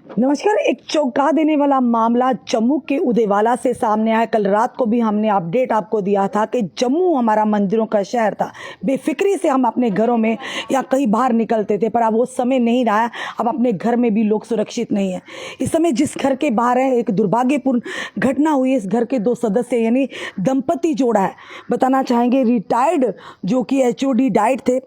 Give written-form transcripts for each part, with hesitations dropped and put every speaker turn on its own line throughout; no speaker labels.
नमस्कार। एक चौंका देने वाला मामला जम्मू के उदेवाला से सामने आया। कल रात को भी हमने अपडेट आपको दिया था कि जम्मू हमारा मंदिरों का शहर था। बेफिक्री से हम अपने घरों में या कहीं बाहर निकलते थे, पर अब वो समय नहीं रहा है। अब अपने घर में भी लोग सुरक्षित नहीं है। इस समय जिस घर के बाहर है, एक दुर्भाग्यपूर्ण घटना हुई। इस घर के 2 सदस्य यानी दंपति जोड़ा है, बताना चाहेंगे रिटायर्ड जो कि HOD डाइट थे,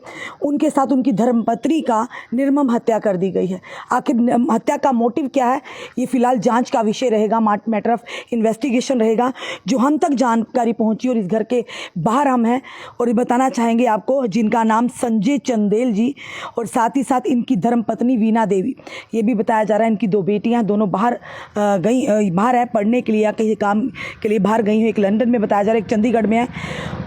उनके साथ उनकी धर्मपत्नी का निर्मम हत्या कर दी गई है। आखिर हत्या का मोटिव क्या है, ये फिलहाल जांच का विषय रहेगा, मैटर ऑफ इन्वेस्टिगेशन रहेगा। जो हम तक जानकारी पहुंची और इस घर के बाहर हम हैं, और ये बताना चाहेंगे आपको जिनका नाम संजय चंदेल जी और साथ ही साथ इनकी धर्मपत्नी वीना देवी, ये भी बताया जा रहा है। इनकी 2 बेटियां दोनों बाहर बाहर है पढ़ने के लिए या किसी काम के लिए बाहर गई हुई। एक लंदन में बताया जा रहा है, एक चंडीगढ़ में है।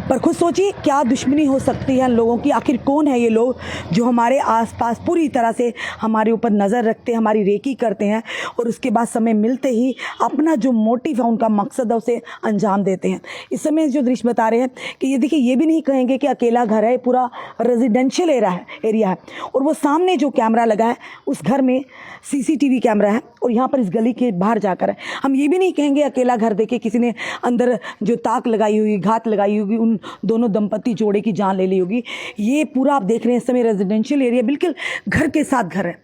पर खुद सोचिए क्या दुश्मनी हो सकती है लोगों की। आखिर कौन है ये लोग जो हमारे आसपास पूरी तरह से हमारे ऊपर नज़र रखते हैं, हमारी रेकी करते हैं और उसके बाद समय मिलते ही अपना जो मोटिव है, उनका मकसद है, उसे अंजाम देते हैं। इस समय जो दृश्य बता रहे हैं कि ये देखिए, ये भी नहीं कहेंगे कि अकेला घर है, पूरा रेजिडेंशियल एरिया है। और वो सामने जो कैमरा लगा है उस घर में CCTV कैमरा है, और यहाँ पर इस गली के बाहर जाकर है। हम ये भी नहीं कहेंगे अकेला घर देखे किसी ने अंदर जो ताक लगाई हुई, घात लगाई होगी, उन दोनों दंपति जोड़े की जान ले ली होगी। ये पूरा आप देख रहे हैं इस समय रेजिडेंशियल एरिया, बिल्कुल घर के साथ घर है।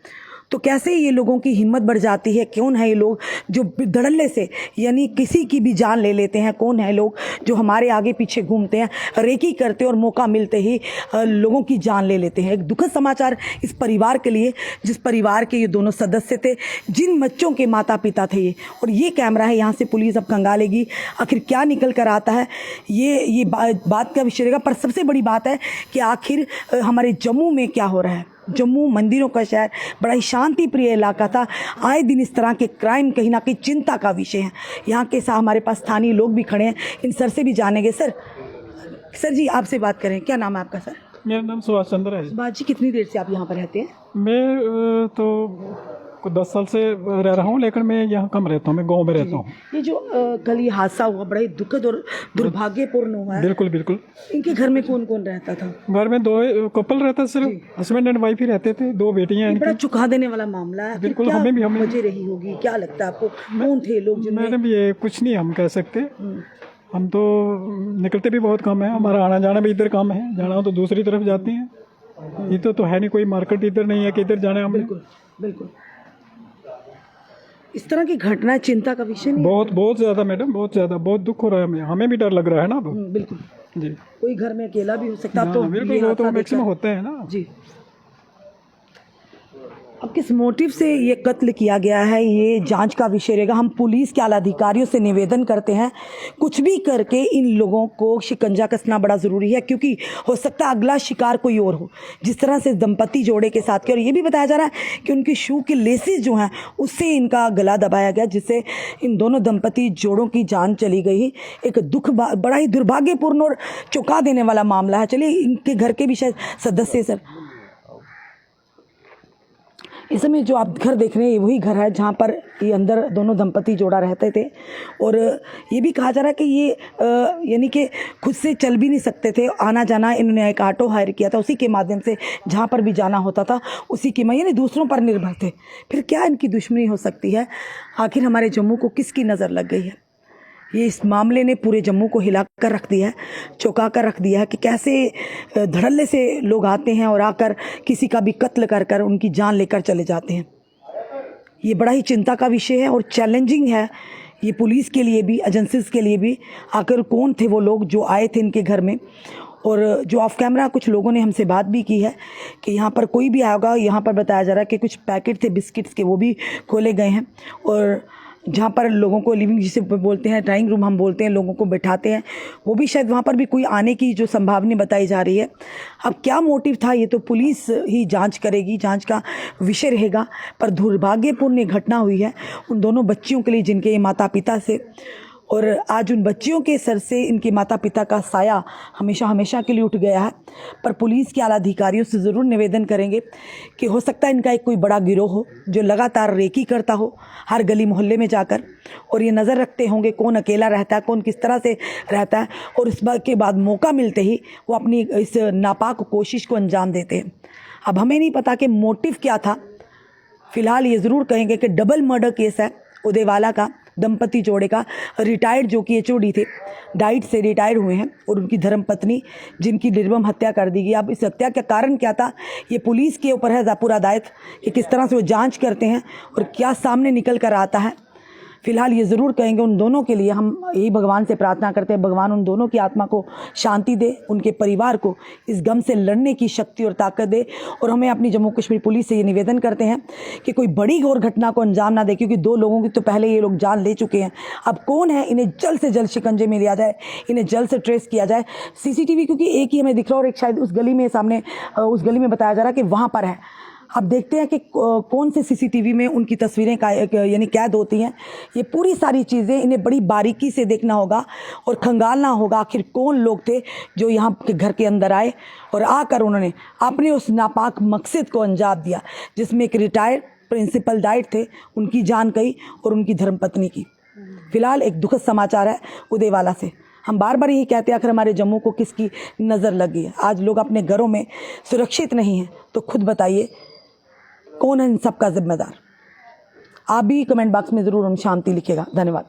तो कैसे ये लोगों की हिम्मत बढ़ जाती है। कौन है ये लोग जो धड़ल्ले से यानी किसी की भी जान ले लेते हैं। कौन है लोग जो हमारे आगे पीछे घूमते हैं, रेकी करते हैं और मौका मिलते ही लोगों की जान ले लेते हैं। एक दुखद समाचार इस परिवार के लिए, जिस परिवार के ये दोनों सदस्य थे, जिन बच्चों के माता पिता थे ये। और ये कैमरा है, यहाँ से पुलिस अब खंगालेगी आखिर क्या निकल कर आता है। ये बात का विषय रहेगा। पर सबसे बड़ी बात है कि आखिर हमारे जम्मू में क्या हो रहा है। जम्मू मंदिरों का शहर, बड़ा ही शांति प्रिय इलाका था। आए दिन इस तरह के क्राइम कहीं ना कहीं चिंता का विषय है। यहाँ के साथ हमारे पास स्थानीय लोग भी खड़े हैं, इन सर से भी जानेंगे। सर जी आपसे बात करें, क्या नाम है आपका सर?
मेरा नाम सुभाष चंद्र है।
सुभाष जी, कितनी देर से आप यहाँ पर रहते हैं?
मैं तो 10 साल से रह रहा हूँ, लेकिन मैं यहाँ कम रहता हूँ, मैं गांव में रहता हूँ।
ये जो कल ये हादसा हुआ, बड़ा ही दुखद और दुर्भाग्यपूर्ण हुआ है।
बिल्कुल बिल्कुल।
इनके घर में कौन कौन रहता था?
घर में 2 कपल रहता, सिर्फ हस्बैंड एंड वाइफ ही रहते थे। 2 बेटियां हैं।
बड़ा चुका देने वाला मामला है।
बिल्कुल। हमें भी
वजह रही होगी, क्या लगता है आपको? कौन थे लोग?
मैंने भी ये कुछ नहीं हम कह सकते। हम तो निकलते भी बहुत कम है, हमारा आना जाना भी इधर कम है। जाना हो तो दूसरी तरफ जाते हैं। ये तो है नहीं, कोई मार्केट इधर नहीं है कि इधर जाना है हमें।
बिल्कुल बिल्कुल। इस तरह की घटना चिंता का विषय नहीं?
बहुत ज़्यादा मैडम, बहुत ज़्यादा, बहुत दुख हो रहा है हमें। हमें भी डर लग रहा है ना।
बिल्कुल
जी।
कोई घर में अकेला भी हो सकता है। तो
बिल्कुल, वो तो मैक्सिमम होता है ना
जी। अब किस मोटिव से ये कत्ल किया गया है, ये जांच का विषय रहेगा। हम पुलिस के आला अधिकारियों से निवेदन करते हैं, कुछ भी करके इन लोगों को शिकंजा कसना बड़ा ज़रूरी है, क्योंकि हो सकता है अगला शिकार कोई और हो, जिस तरह से दंपति जोड़े के साथ किया। और ये भी बताया जा रहा है कि उनके शू के लेसेस जो हैं उससे इनका गला दबाया गया, जिससे इन दोनों दंपति जोड़ों की जान चली गई। एक बड़ा ही दुर्भाग्यपूर्ण और चौंका देने वाला मामला है। चलिए, इनके घर के भी शायद सदस्य सर, इस समय जो आप घर देख रहे हैं, ये वही घर है जहाँ पर ये अंदर दोनों दंपति जोड़ा रहते थे। और ये भी कहा जा रहा है कि ये यानी कि खुद से चल भी नहीं सकते थे। आना जाना इन्होंने एक ऑटो हायर किया था, उसी के माध्यम से जहाँ पर भी जाना होता था उसी की यानी दूसरों पर निर्भर थे। फिर क्या इनकी दुश्मनी हो सकती है? आखिर हमारे जम्मू को किसकी नज़र लग गई है? ये इस मामले ने पूरे जम्मू को हिला कर रख दिया है, चौंका कर रख दिया है कि कैसे धड़ल्ले से लोग आते हैं और आकर किसी का भी कत्ल कर कर उनकी जान लेकर चले जाते हैं। ये बड़ा ही चिंता का विषय है और चैलेंजिंग है ये पुलिस के लिए भी, एजेंसीज के लिए भी। आखिर कौन थे वो लोग जो आए थे इनके घर में? और जो ऑफ कैमरा कुछ लोगों ने हमसे बात भी की है कि यहाँ पर कोई भी आएगा। यहाँ पर बताया जा रहा है कि कुछ पैकेट थे बिस्किट्स के, वो भी खोले गए हैं। और जहाँ पर लोगों को लिविंग, जिसे बोलते हैं ड्राइंग रूम हम बोलते हैं, लोगों को बैठाते हैं, वो भी शायद वहाँ पर भी कोई आने की जो संभावना बताई जा रही है। अब क्या मोटिव था, ये तो पुलिस ही जांच करेगी, जांच का विषय रहेगा। पर दुर्भाग्यपूर्ण घटना हुई है उन दोनों बच्चियों के लिए जिनके ये माता पिता से, और आज उन बच्चियों के सर से इनके माता पिता का साया हमेशा हमेशा के लिए उठ गया है। पर पुलिस के आला अधिकारियों से ज़रूर निवेदन करेंगे कि हो सकता है इनका एक कोई बड़ा गिरोह हो जो लगातार रेकी करता हो हर गली मोहल्ले में जाकर, और ये नज़र रखते होंगे कौन अकेला रहता है, कौन किस तरह से रहता है, और इस बात के बाद मौका मिलते ही वो अपनी इस नापाक कोशिश को अंजाम देते हैं। अब हमें नहीं पता कि मोटिव क्या था, फिलहाल ये ज़रूर कहेंगे कि डबल मर्डर केस है उदेवाला का, दंपति जोड़े का, रिटायर्ड जो कि HOD थे, डाइट से रिटायर हुए हैं, और उनकी धर्मपत्नी जिनकी निर्मम हत्या कर दी गई। अब इस हत्या का कारण क्या था, ये पुलिस के ऊपर है पूरा दायित्व कि किस तरह से वो जांच करते हैं और क्या सामने निकल कर आता है। फिलहाल ये ज़रूर कहेंगे उन दोनों के लिए हम यही भगवान से प्रार्थना करते हैं, भगवान उन दोनों की आत्मा को शांति दे, उनके परिवार को इस गम से लड़ने की शक्ति और ताकत दे। और हमें अपनी जम्मू कश्मीर पुलिस से ये निवेदन करते हैं कि कोई बड़ी और घटना को अंजाम ना दे, क्योंकि 2 लोगों की तो पहले ये लोग जान ले चुके हैं। अब कौन है, इन्हें जल्द से जल्द शिकंजे में लिया जाए, इन्हें जल्द से ट्रेस किया जाए। CCTV क्योंकि एक ही हमें दिख रहा है और एक शायद उस गली में सामने उस गली में बताया जा रहा है कि वहाँ पर है। अब देखते हैं कि कौन से CCTV में उनकी तस्वीरें यानी कैद होती हैं। ये पूरी सारी चीज़ें इन्हें बड़ी बारीकी से देखना होगा और खंगालना होगा आखिर कौन लोग थे जो यहाँ के घर के अंदर आए और आकर उन्होंने अपने उस नापाक मकसद को अंजाम दिया, जिसमें एक रिटायर्ड प्रिंसिपल डाइट थे, उनकी जान गई और उनकी धर्मपत्नी की। फिलहाल एक दुखद समाचार है उदेवाला से। हम बार बार यही कहते हैं आखिर हमारे जम्मू को किसकी नज़र लगी है। आज लोग अपने घरों में सुरक्षित नहीं हैं, तो खुद बताइए कौन है इन सब का जिम्मेदार। आप भी कमेंट बॉक्स में ज़रूर हम शांति लिखिएगा। धन्यवाद।